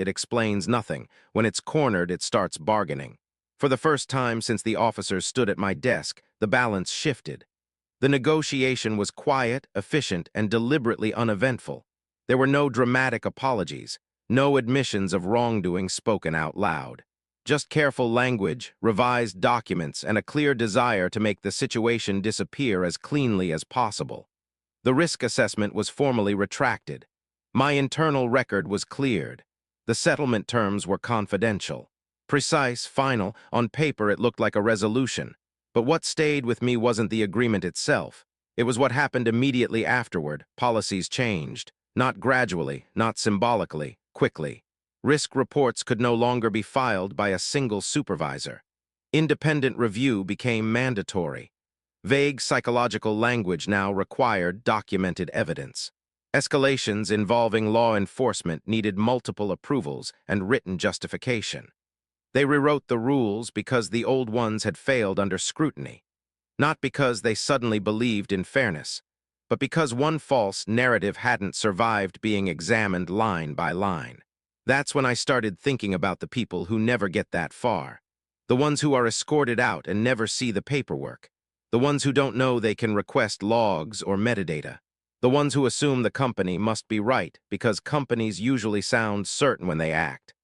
it explains nothing. When it's cornered, it starts bargaining. For the first time since the officers stood at my desk, the balance shifted. The negotiation was quiet, efficient, and deliberately uneventful. There were no dramatic apologies, no admissions of wrongdoing spoken out loud. Just careful language, revised documents, and a clear desire to make the situation disappear as cleanly as possible. The risk assessment was formally retracted. My internal record was cleared. The settlement terms were confidential. Precise, final, on paper it looked like a resolution. But what stayed with me wasn't the agreement itself. It was what happened immediately afterward. Policies changed. Not gradually, not symbolically, quickly. Risk reports could no longer be filed by a single supervisor. Independent review became mandatory. Vague psychological language now required documented evidence. Escalations involving law enforcement needed multiple approvals and written justification. They rewrote the rules because the old ones had failed under scrutiny, not because they suddenly believed in fairness, but because one false narrative hadn't survived being examined line by line. That's when I started thinking about the people who never get that far, the ones who are escorted out and never see the paperwork, the ones who don't know they can request logs or metadata, the ones who assume the company must be right because companies usually sound certain when they act.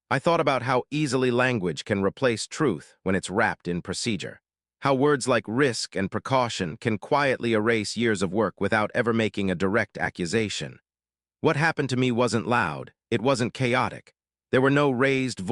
I thought about how easily language can replace truth when it's wrapped in procedure. How words like risk and precaution can quietly erase years of work without ever making a direct accusation. What happened to me wasn't loud, it wasn't chaotic. There were no raised voices.